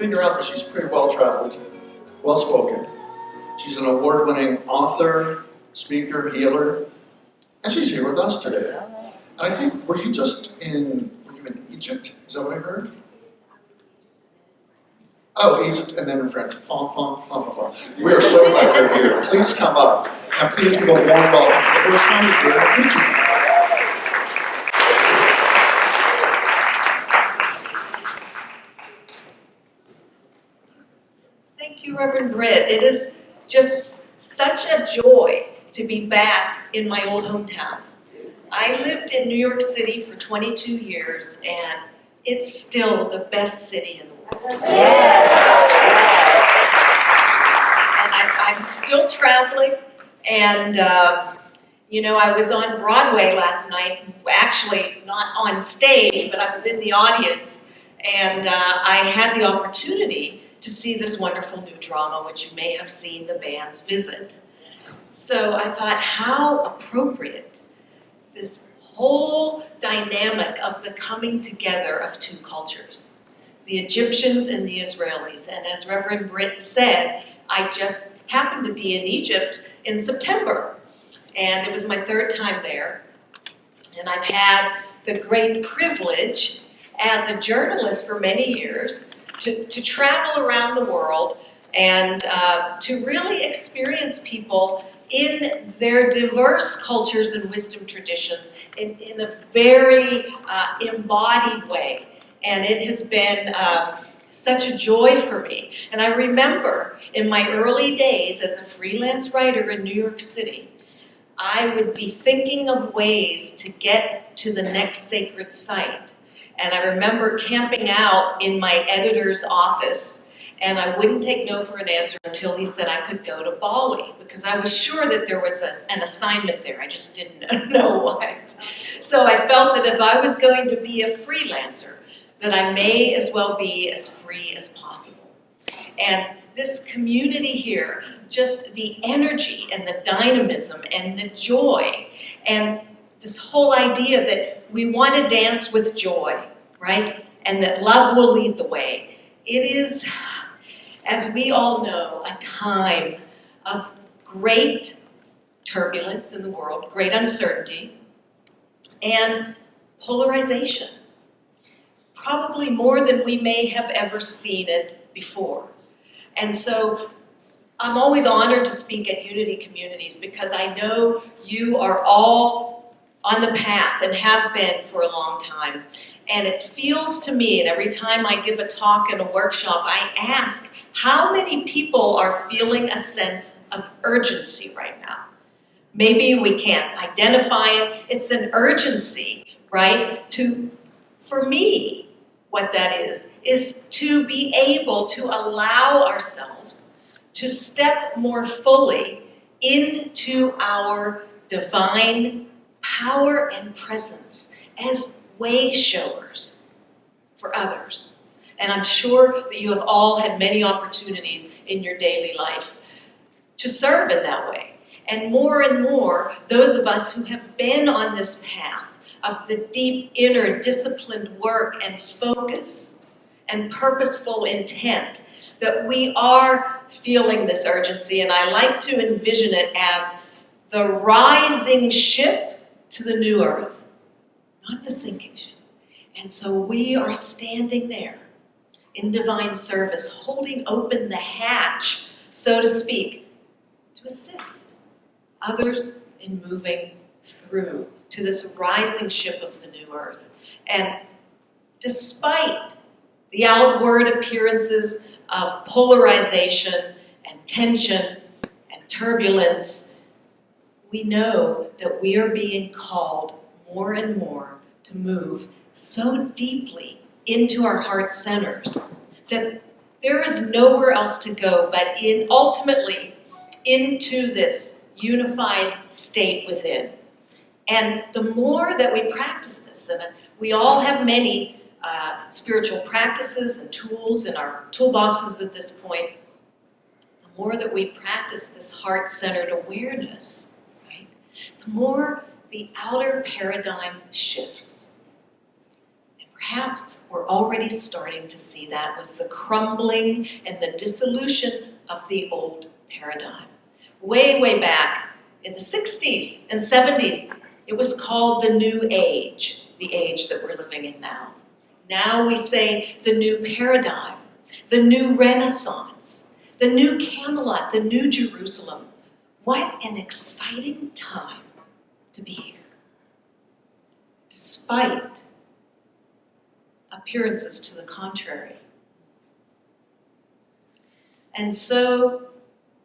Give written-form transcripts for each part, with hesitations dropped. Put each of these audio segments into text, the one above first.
figure out that she's pretty well-traveled, well-spoken. She's an award-winning author, speaker, healer, and she's here with us today. And I think, were you in Egypt? Is that what I heard? Oh, Egypt, and then in France. We are so glad you're here. Please come up, and please give a warm welcome for the first time to Dana Egypt. Thank you, Reverend Britt. It is just such a joy to be back in my old hometown. I lived in New York City for 22 years, and it's still the best city in the world. Yeah. And I'm still traveling, and I was on Broadway last night, actually not on stage, but I was in the audience, and I had the opportunity to see this wonderful new drama, which you may have seen, The Band's Visit. So I thought, how appropriate this whole dynamic of the coming together of two cultures, the Egyptians and the Israelis. And as Reverend Britt said, I just happened to be in Egypt in September, and it was my third time there. And I've had the great privilege as a journalist for many years to travel around the world and to really experience people in their diverse cultures and wisdom traditions in a very embodied way. And it has been such a joy for me. And I remember in my early days as a freelance writer in New York City, I would be thinking of ways to get to the next sacred site. And I remember camping out in my editor's office, and I wouldn't take no for an answer until he said I could go to Bali, because I was sure that there was an assignment there. I just didn't know what. So I felt that if I was going to be a freelancer, that I may as well be as free as possible. And this community here, just the energy and the dynamism and the joy, and this whole idea that we want to dance with joy, right? And that love will lead the way. It is, as we all know, a time of great turbulence in the world, great uncertainty, and polarization. Probably more than we may have ever seen it before. And so I'm always honored to speak at Unity Communities because I know you are all on the path and have been for a long time. And it feels to me, and every time I give a talk and a workshop, I ask how many people are feeling a sense of urgency right now. Maybe we can't identify it. It's an urgency, right? For me, what that is to be able to allow ourselves to step more fully into our divine power and presence as way showers for others. And I'm sure that you have all had many opportunities in your daily life to serve in that way. And more, those of us who have been on this path of the deep inner disciplined work and focus and purposeful intent, that we are feeling this urgency. And I like to envision it as the rising ship to the new earth, not the sinking ship. And so we are standing there in divine service, holding open the hatch, so to speak, to assist others in moving through to this rising ship of the new earth. And despite the outward appearances of polarization and tension and turbulence, we know that we are being called more and more to move so deeply into our heart centers that there is nowhere else to go but ultimately into this unified state within. And the more that we practice this, and we all have many spiritual practices and tools in our toolboxes at this point, the more that we practice this heart-centered awareness, right, the more the outer paradigm shifts. And perhaps we're already starting to see that with the crumbling and the dissolution of the old paradigm. Way, way back in the 60s and 70s, it was called the New Age, the age that we're living in now. Now we say the new paradigm, the new Renaissance, the new Camelot, the new Jerusalem. What an exciting time to be here. Despite appearances to the contrary. And so,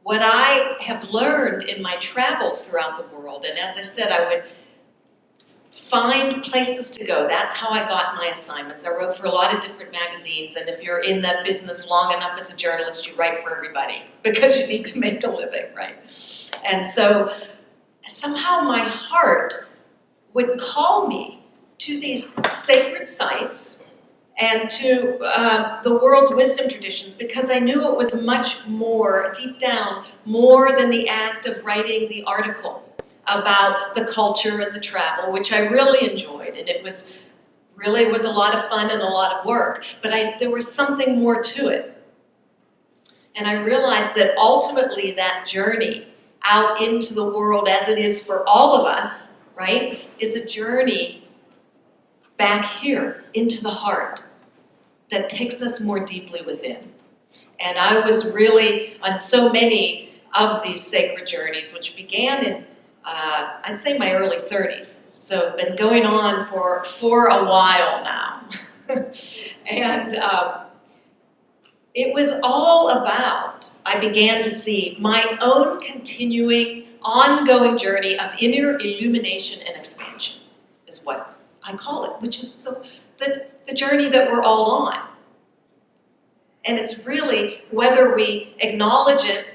what I have learned in my travels throughout the world, and as I said, I would find places to go. That's how I got my assignments. I wrote for a lot of different magazines, and if you're in that business long enough as a journalist, you write for everybody because you need to make a living, right? And so somehow my heart would call me to these sacred sites and to the world's wisdom traditions, because I knew it was much more, deep down, more than the act of writing the article about the culture and the travel, which I really enjoyed, and it was a lot of fun and a lot of work, but there was something more to it. And I realized that ultimately that journey out into the world, as it is for all of us, right, is a journey back here into the heart that takes us more deeply within. And I was really on so many of these sacred journeys, which began in I'd say my early 30s, so been going on for a while now. And it was all about, I began to see my own continuing, ongoing journey of inner illumination and expansion, is what I call it, which is the journey that we're all on. And it's really, whether we acknowledge it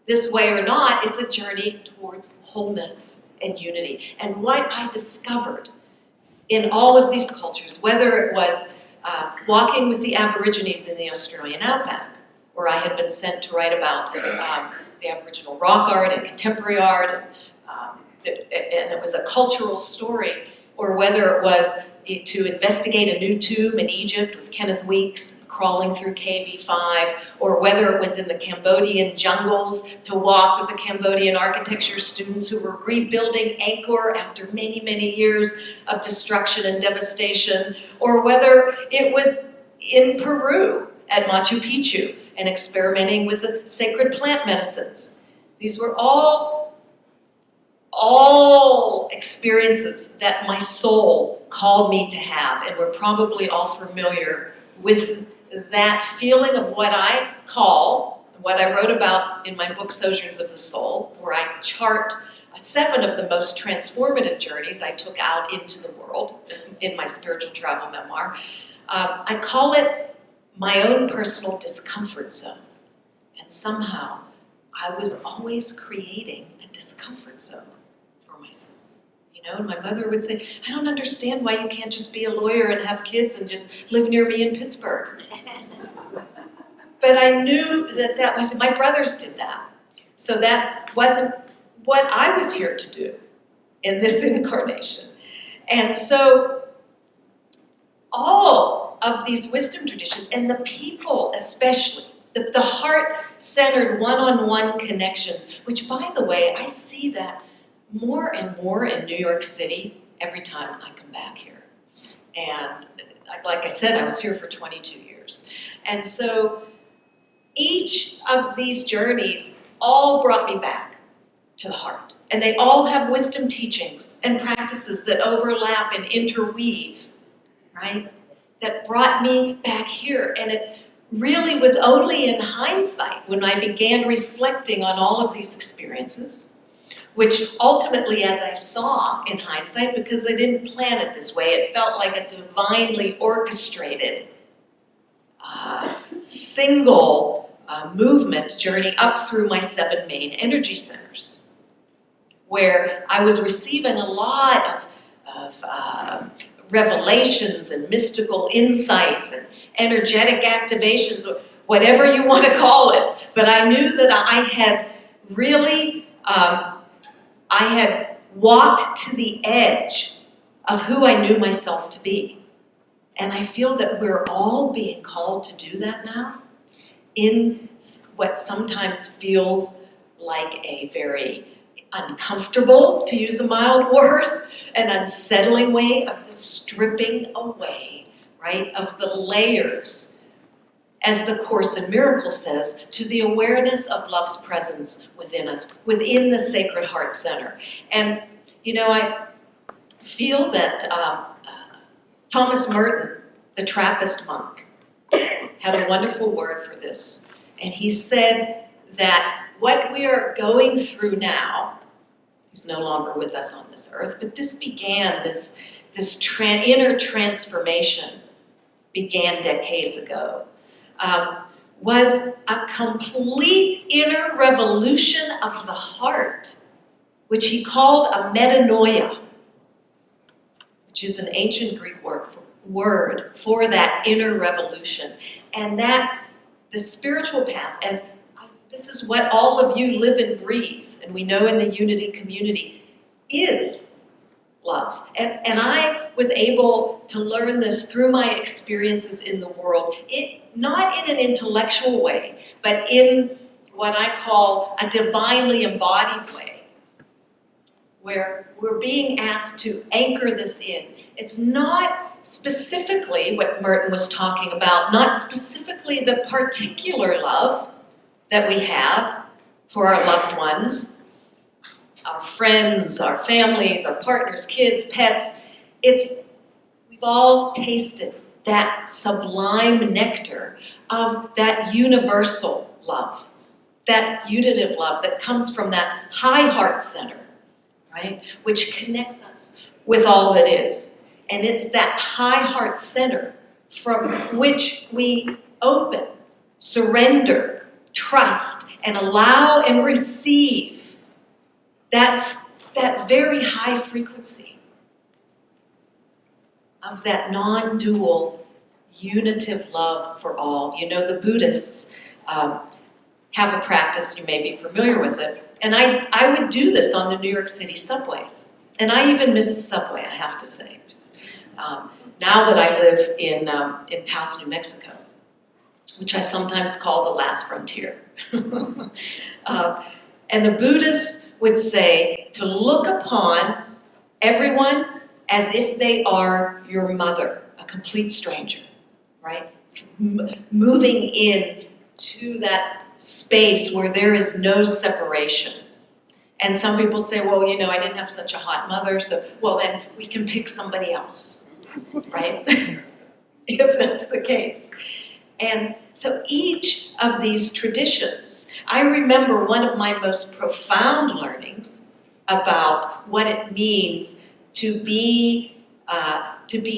this way or not, it's a journey towards wholeness and unity. And what I discovered in all of these cultures, whether it was walking with the Aborigines in the Australian outback, where I had been sent to write about the Aboriginal rock art and contemporary art, and it was a cultural story, or whether it was to investigate a new tomb in Egypt with Kenneth Weeks crawling through Cave E5, or whether it was in the Cambodian jungles to walk with the Cambodian architecture students who were rebuilding Angkor after many, many years of destruction and devastation, or whether it was in Peru at Machu Picchu and experimenting with the sacred plant medicines. These were all experiences that my soul called me to have, and we're probably all familiar with that feeling of what I call, what I wrote about in my book Sojourns of the Soul, where I chart 7 of the most transformative journeys I took out into the world in my spiritual travel memoir. I call it my own personal discomfort zone, and somehow I was always creating a discomfort zone for myself. You know, and my mother would say, I don't understand why you can't just be a lawyer and have kids and just live near me in Pittsburgh. But I knew that was, my brothers did that. So that wasn't what I was here to do in this incarnation. And so all of these wisdom traditions, and the people especially, the heart-centered one-on-one connections, which, by the way, I see that more and more in New York City every time I come back here. And like I said, I was here for 22 years. And so each of these journeys all brought me back to the heart. And they all have wisdom teachings and practices that overlap and interweave, right? That brought me back here. And it really was only in hindsight when I began reflecting on all of these experiences, which ultimately, as I saw in hindsight, because I didn't plan it this way, it felt like a divinely orchestrated single movement journey up through my 7 main energy centers, where I was receiving a lot of revelations and mystical insights and energetic activations, whatever you want to call it. But I knew that I had really, I had walked to the edge of who I knew myself to be. And I feel that we're all being called to do that now in what sometimes feels like a very uncomfortable, to use a mild word, an unsettling way of the stripping away, right, of the layers, as the Course in Miracles says, to the awareness of love's presence within us, within the Sacred Heart Center. And, you know, I feel that Thomas Merton, the Trappist monk, had a wonderful word for this. And he said that what we are going through now, he's no longer with us on this earth, but this began, this inner transformation began decades ago, was a complete inner revolution of the heart, which he called a metanoia, which is an ancient Greek word for that inner revolution. And that the spiritual path, as this is what all of you live and breathe, and we know in the Unity community, is love. And I was able to learn this through my experiences in the world, not in an intellectual way, but in what I call a divinely embodied way, where we're being asked to anchor this in. It's not specifically what Merton was talking about, not specifically the particular love that we have for our loved ones, our friends, our families, our partners, kids, pets. We've all tasted that sublime nectar of that universal love, that unitive love that comes from that high heart center, right? Which connects us with all that is. And it's that high heart center from which we open, surrender, trust, and allow and receive that very high frequency of that non-dual, unitive love for all. You know, the Buddhists have a practice, you may be familiar with it, and I would do this on the New York City subways. And I even miss the subway, I have to say. Now that I live in Taos, New Mexico, which I sometimes call the last frontier. And the Buddhists would say to look upon everyone as if they are your mother, a complete stranger, right? Moving in to that space where there is no separation. And some people say, well, you know, I didn't have such a hot mother, so, well, then we can pick somebody else, right? If that's the case. And so each of these traditions, I remember one of my most profound learnings about what it means to be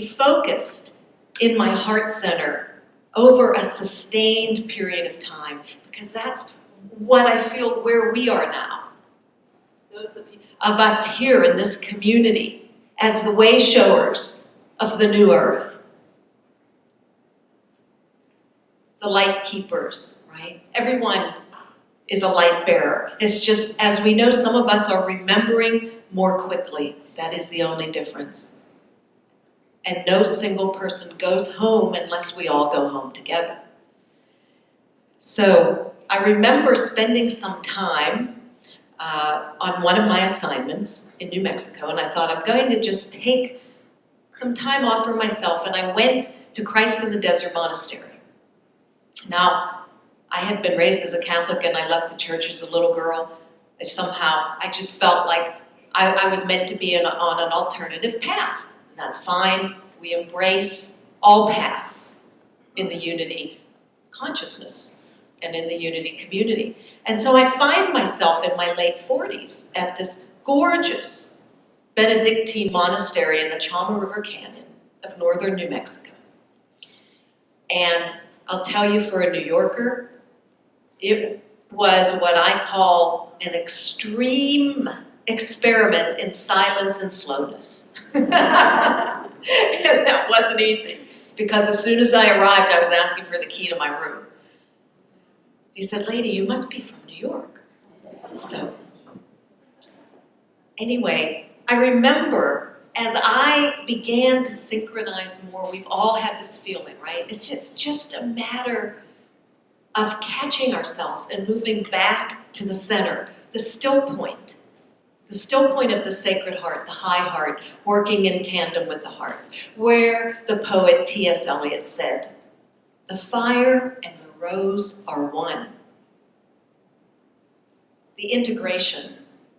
focused in my heart center over a sustained period of time, because that's what I feel where we are now. Those of us here in this community as the way showers of the new earth, the light keepers, right? Everyone is a light bearer. It's just, as we know, some of us are remembering more quickly. That is the only difference. And no single person goes home unless we all go home together. So I remember spending some time on one of my assignments in New Mexico, and I thought, I'm going to just take some time off for myself, and I went to Christ in the Desert Monastery. Now, I had been raised as a Catholic, and I left the church as a little girl. I just felt like I was meant to be on an alternative path. And that's fine. We embrace all paths in the Unity consciousness and in the Unity community. And so I find myself in my late 40s at this gorgeous Benedictine monastery in the Chama River Canyon of northern New Mexico. And I'll tell you, for a New Yorker, it was what I call an extreme experiment in silence and slowness. And that wasn't easy, because as soon as I arrived, I was asking for the key to my room. He said, "Lady, you must be from New York." So, anyway, I remember as I began to synchronize more, we've all had this feeling, right? It's just a matter of catching ourselves and moving back to the center, the still point of the Sacred Heart, the high heart, working in tandem with the heart, where the poet T.S. Eliot said, "The fire and the rose are one." The integration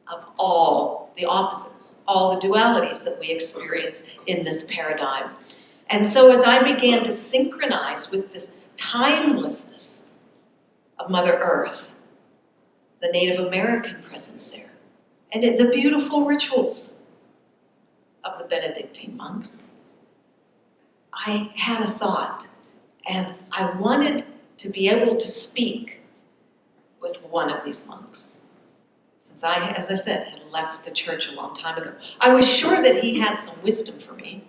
of all the opposites, all the dualities that we experience in this paradigm. And so as I began to synchronize with this timelessness of Mother Earth, the Native American presence there, and the beautiful rituals of the Benedictine monks, I had a thought, and I wanted to be able to speak with one of these monks. Since I, as I said, had left the church a long time ago, I was sure that he had some wisdom for me.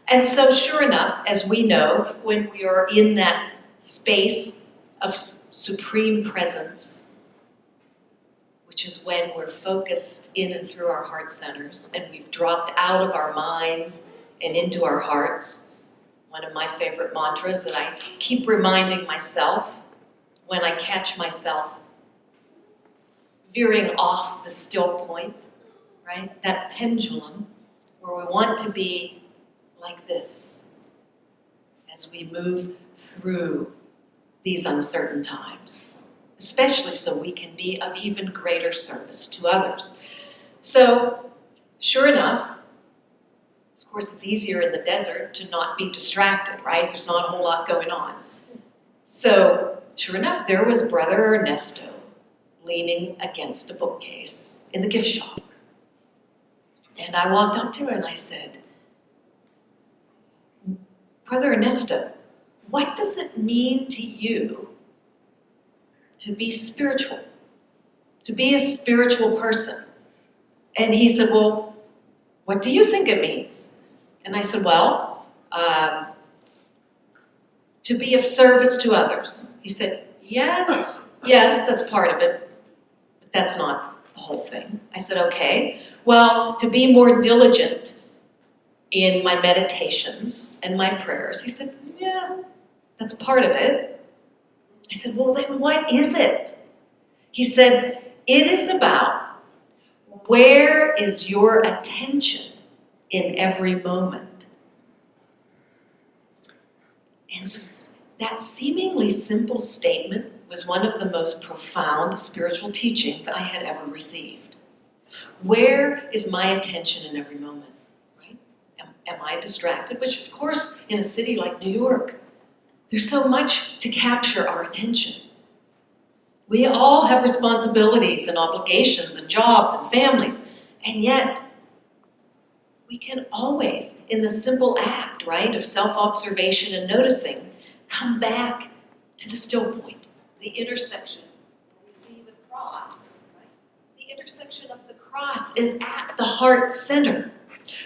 And so sure enough, as we know, when we are in that space of supreme presence, which is when we're focused in and through our heart centers, and we've dropped out of our minds and into our hearts, one of my favorite mantras that I keep reminding myself when I catch myself veering off the still point, right? That pendulum where we want to be like this as we move through these uncertain times, especially so we can be of even greater service to others. So, sure enough, of course it's easier in the desert to not be distracted, right? There's not a whole lot going on. So, sure enough, there was Brother Ernesto leaning against a bookcase in the gift shop. And I walked up to him and I said, "Brother Ernesto, what does it mean to you to be spiritual, to be a spiritual person?" And he said, "Well, what do you think it means?" And I said, "Well, to be of service to others." He said, yes, that's part of it. That's not the whole thing. I said, "Okay, well, to be more diligent in my meditations and my prayers." He said, "Yeah, that's part of it." I said, "Well, then what is it?" He said, "It is about where is your attention in every moment." And that seemingly simple statement was one of the most profound spiritual teachings I had ever received. Where is my attention in every moment, right? Am I distracted? Which, of course, in a city like New York, there's so much to capture our attention. We all have responsibilities and obligations and jobs and families, and yet we can always, in the simple act, right, of self-observation and noticing, come back to the still point, the intersection. We see the cross, right? The intersection of the cross is at the heart center,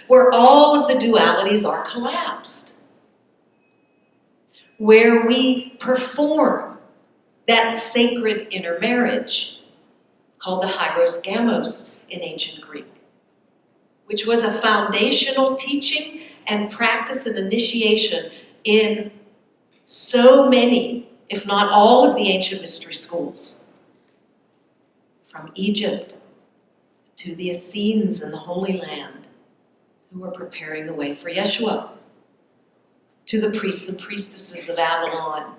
where all of the dualities are collapsed, where we perform that sacred intermarriage called the Hieros Gamos in ancient Greek, which was a foundational teaching and practice and initiation in so many, if not all, of the ancient mystery schools. From Egypt to the Essenes in the Holy Land, who were preparing the way for Yeshua, to the priests and priestesses of Avalon,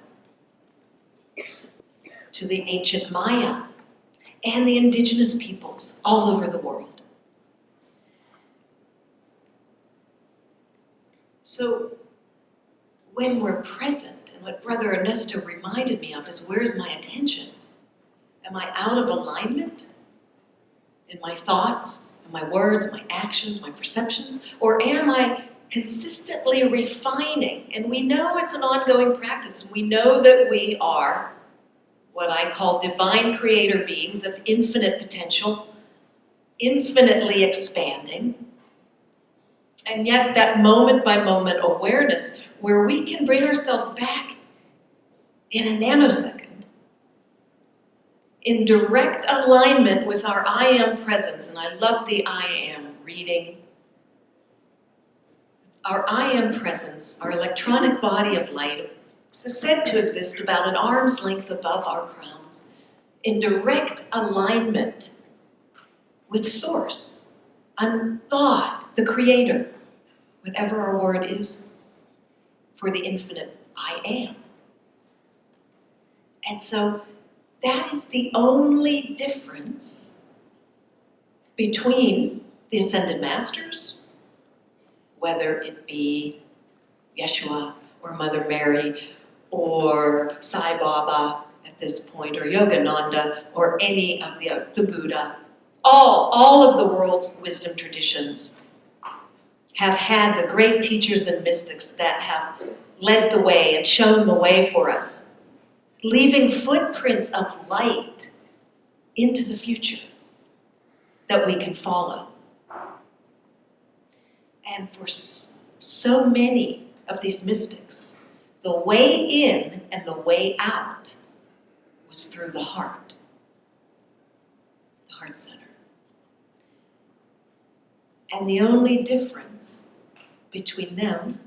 to the ancient Maya, and the indigenous peoples all over the world. So when we're present, and what Brother Ernesto reminded me of is, where's my attention? Am I out of alignment in my thoughts, in my words, my actions, my perceptions? Or am I consistently refining? And we know it's an ongoing practice, and we know that we are what I call divine creator beings of infinite potential, infinitely expanding. And yet that moment by moment awareness where we can bring ourselves back in a nanosecond, in direct alignment with our I am presence. And I love the I am reading Our I Am presence, our electronic body of light, is said to exist about an arm's length above our crowns, in direct alignment with Source, on God, the Creator, whatever our word is for the infinite I Am. And so that is the only difference between the Ascended Masters, whether it be Yeshua or Mother Mary or Sai Baba at this point, or Yogananda, or any of the Buddha. All of the world's wisdom traditions have had the great teachers and mystics that have led the way and shown the way for us, leaving footprints of light into the future that we can follow. And for so many of these mystics, the way in and the way out was through the heart center. And the only difference between them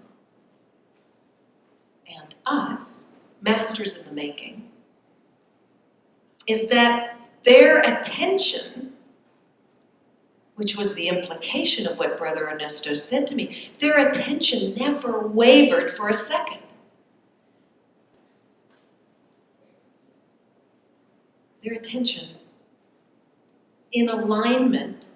and us, masters in the making, is that their attention, which was the implication of what Brother Ernesto said to me, their attention never wavered for a second. Their attention in alignment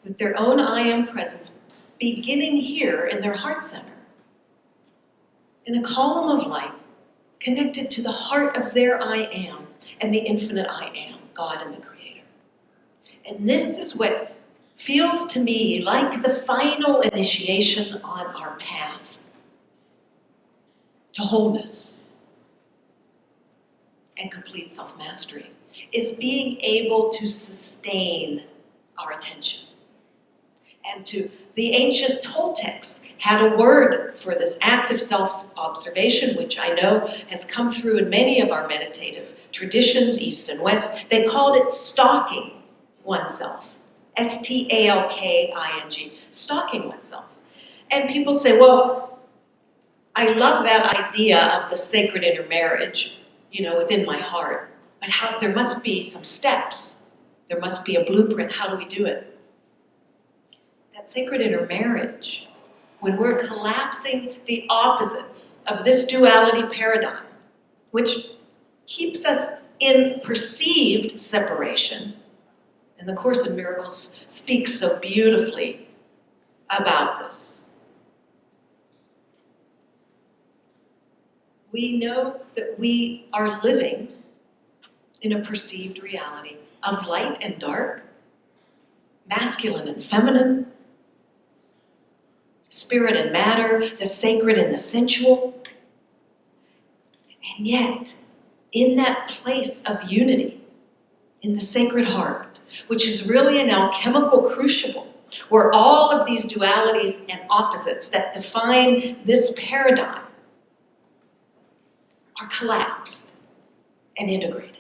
with their own I Am presence, beginning here in their heart center, in a column of light connected to the heart of their I Am and the infinite I Am, God and the Creator. And this is what feels to me like the final initiation on our path to wholeness and complete self-mastery, is being able to sustain our attention. And the ancient Toltecs had a word for this active self-observation, which I know has come through in many of our meditative traditions, East and West. They called it stalking oneself. S-T-A-L-K-I-N-G, stalking oneself. And people say, well, I love that idea of the sacred intermarriage, within my heart. But there must be some steps. There must be a blueprint. How do we do it? That sacred intermarriage, when we're collapsing the opposites of this duality paradigm, which keeps us in perceived separation, and the Course in Miracles speaks so beautifully about this. We know that we are living in a perceived reality of light and dark, masculine and feminine, spirit and matter, the sacred and the sensual. And yet, in that place of unity, in the Sacred Heart, which is really an alchemical crucible, where all of these dualities and opposites that define this paradigm are collapsed and integrated.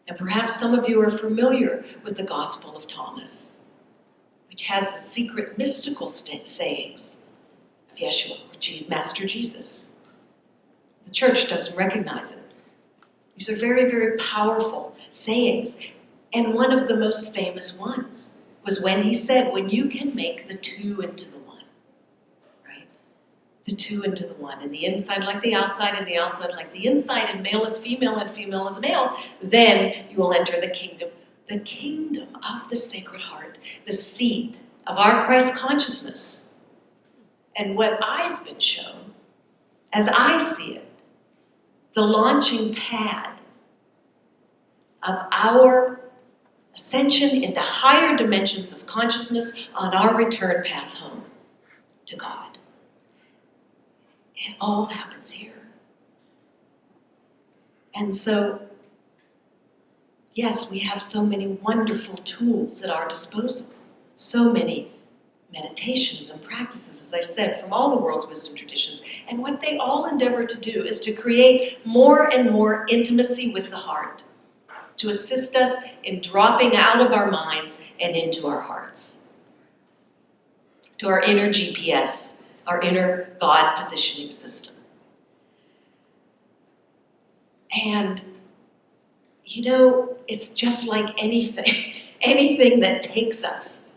And perhaps some of you are familiar with the Gospel of Thomas, which has the secret mystical sayings of Yeshua, or Master Jesus. The church doesn't recognize it. These are very, very powerful sayings. And one of the most famous ones was when he said, when you can make the two into the one, right? The two into the one, and the inside like the outside, and the outside like the inside, and male is female, and female is male, then you will enter the kingdom of the Sacred Heart, the seat of our Christ consciousness. And what I've been shown, as I see it, the launching pad of our ascension into higher dimensions of consciousness on our return path home to God. It all happens here. And so, yes, we have so many wonderful tools at our disposal, so many meditations and practices, as I said, from all the world's wisdom traditions. And what they all endeavor to do is to create more and more intimacy with the heart, to assist us in dropping out of our minds and into our hearts. to our inner GPS, our inner God positioning system. And, you know, it's just like anything, anything that takes us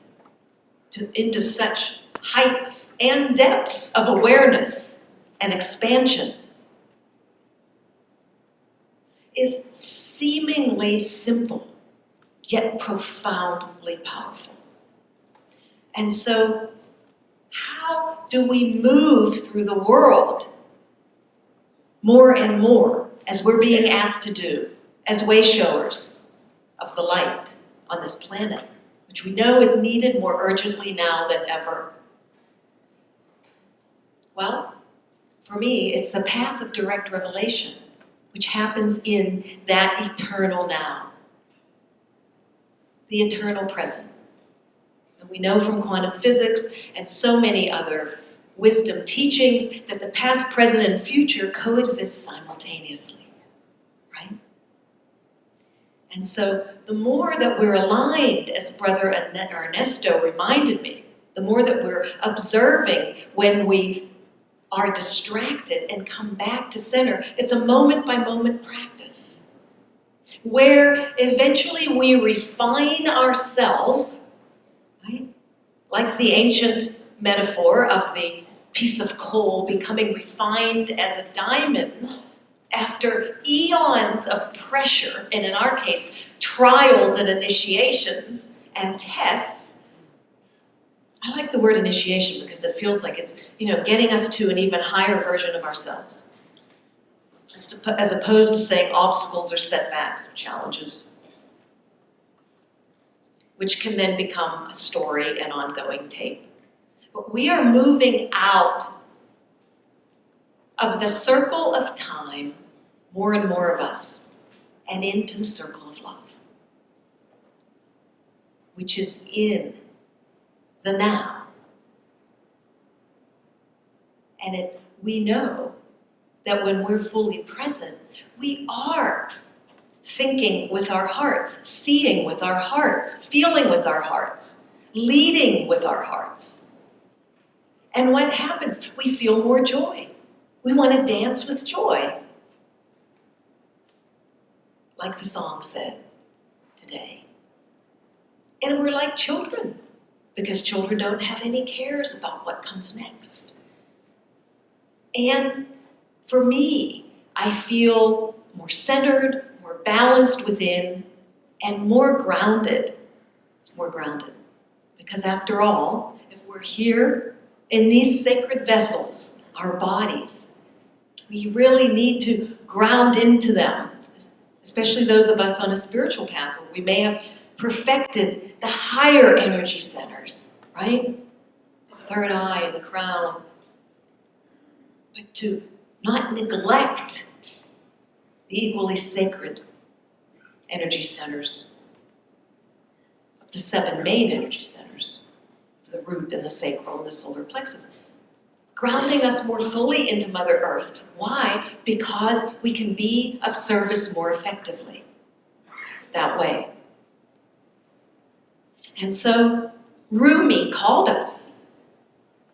into such heights and depths of awareness and expansion is seemingly simple, yet profoundly powerful. And so, how do we move through the world more and more as we're being asked to do as way showers of the light on this planet, which we know is needed more urgently now than ever? Well, for me, it's the path of direct revelation, which happens in that eternal now, the eternal present. And we know from quantum physics and so many other wisdom teachings that the past, present, and future coexist simultaneously, right? And so the more that we're aligned, as Brother Ernesto reminded me, the more that we're observing when we are distracted and come back to center. It's a moment-by-moment practice where eventually we refine ourselves, right? Like the ancient metaphor of the piece of coal becoming refined as a diamond after eons of pressure, and in our case, trials and initiations and tests. I like the word initiation because it feels like it's, getting us to an even higher version of ourselves. As opposed to saying obstacles or setbacks or challenges, which can then become a story and ongoing tape. But we are moving out of the circle of time, more and more of us, and into the circle of love, which is in the now. And we know that when we're fully present, we are thinking with our hearts, seeing with our hearts, feeling with our hearts, leading with our hearts. And what happens? We feel more joy. We want to dance with joy. Like the song said today. And we're like children, because children don't have any cares about what comes next. And for me, I feel more centered, more balanced within, and more grounded. More grounded. Because after all, if we're here in these sacred vessels, our bodies, we really need to ground into them, especially those of us on a spiritual path where we may have perfected the higher energy centers, right? The third eye and the crown. But to not neglect the equally sacred energy centers of the 7 main energy centers, the root and the sacral and the solar plexus, grounding us more fully into Mother Earth. Why? Because we can be of service more effectively that way. And so Rumi called us,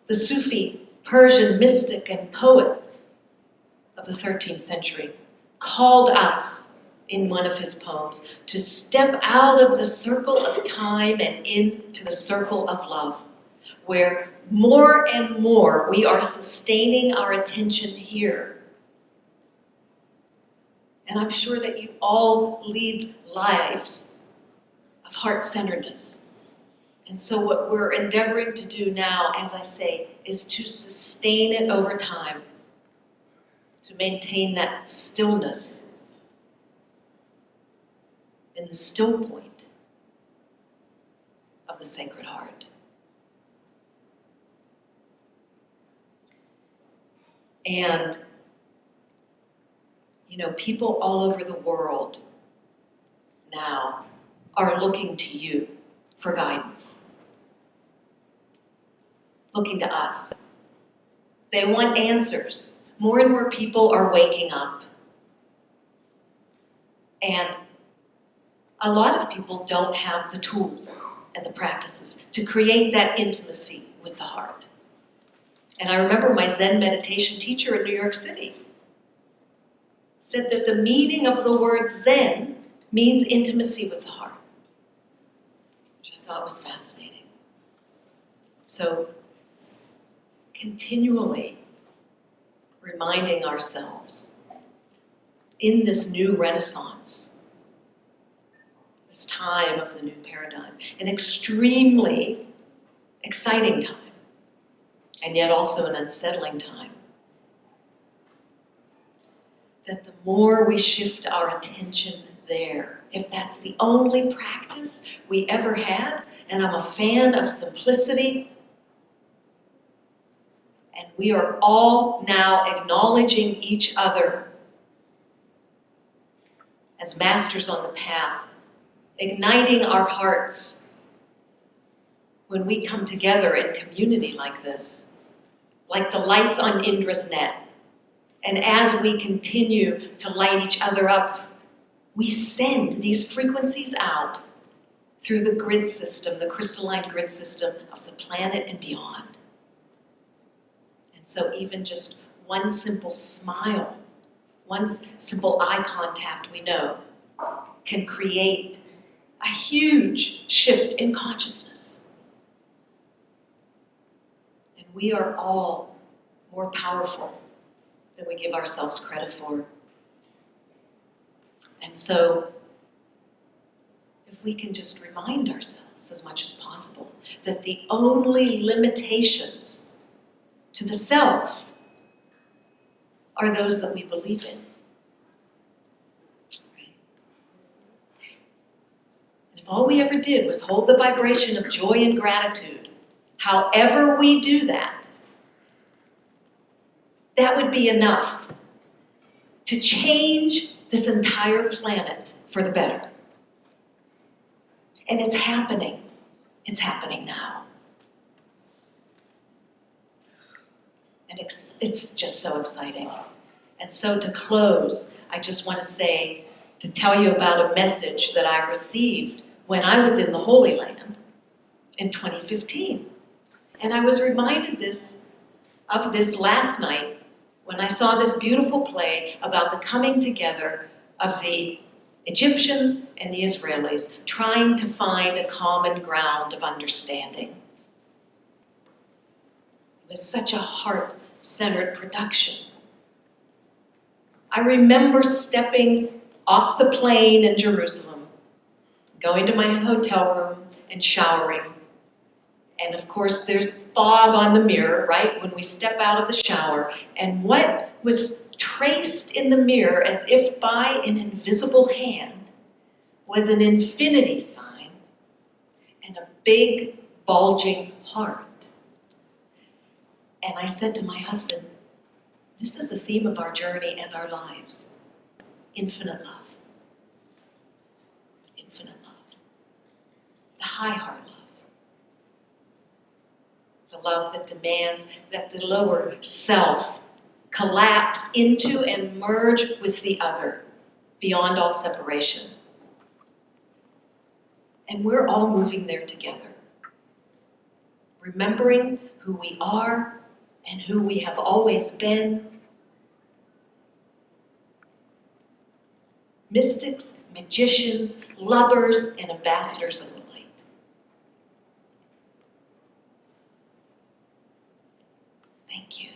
the Sufi Persian mystic and poet of the 13th century, called us in one of his poems to step out of the circle of time and into the circle of love, where more and more we are sustaining our attention here. And I'm sure that you all lead lives of heart-centeredness. And so what we're endeavoring to do now, as I say, is to sustain it over time, to maintain that stillness in the still point of the Sacred Heart. And, people all over the world now are looking to you for guidance, looking to us. They want answers. More and more people are waking up. And a lot of people don't have the tools and the practices to create that intimacy with the heart. And I remember my Zen meditation teacher in New York City said that the meaning of the word Zen means intimacy with the heart, which I thought was fascinating. So, continually reminding ourselves in this new renaissance, this time of the new paradigm, an extremely exciting time, and yet also an unsettling time, that the more we shift our attention there, if that's the only practice we ever had, and I'm a fan of simplicity, and we are all now acknowledging each other as masters on the path, igniting our hearts when we come together in community like this, like the lights on Indra's net. And as we continue to light each other up, we send these frequencies out through the grid system, the crystalline grid system of the planet and beyond. And so even just one simple smile, one simple eye contact, we know, can create a huge shift in consciousness. And we are all more powerful than we give ourselves credit for. And so, if we can just remind ourselves as much as possible that the only limitations to the self are those that we believe in. And if all we ever did was hold the vibration of joy and gratitude, however we do that, that would be enough to change this entire planet for the better. And it's happening. It's happening now. And it's just so exciting. And so to close, I just want to tell you about a message that I received when I was in the Holy Land in 2015. And I was reminded of this last night when I saw this beautiful play about the coming together of the Egyptians and the Israelis trying to find a common ground of understanding. It was such a heart-centered production. I remember stepping off the plane in Jerusalem, going to my hotel room and showering. And of course, there's fog on the mirror, right, when we step out of the shower. And what was traced in the mirror as if by an invisible hand was an infinity sign and a big, bulging heart. And I said to my husband, this is the theme of our journey and our lives. Infinite love. Infinite love. The high heart love. The love that demands that the lower self collapse into and merge with the other beyond all separation. And we're all moving there together. Remembering who we are and who we have always been. Mystics, magicians, lovers, and ambassadors of the light. Thank you.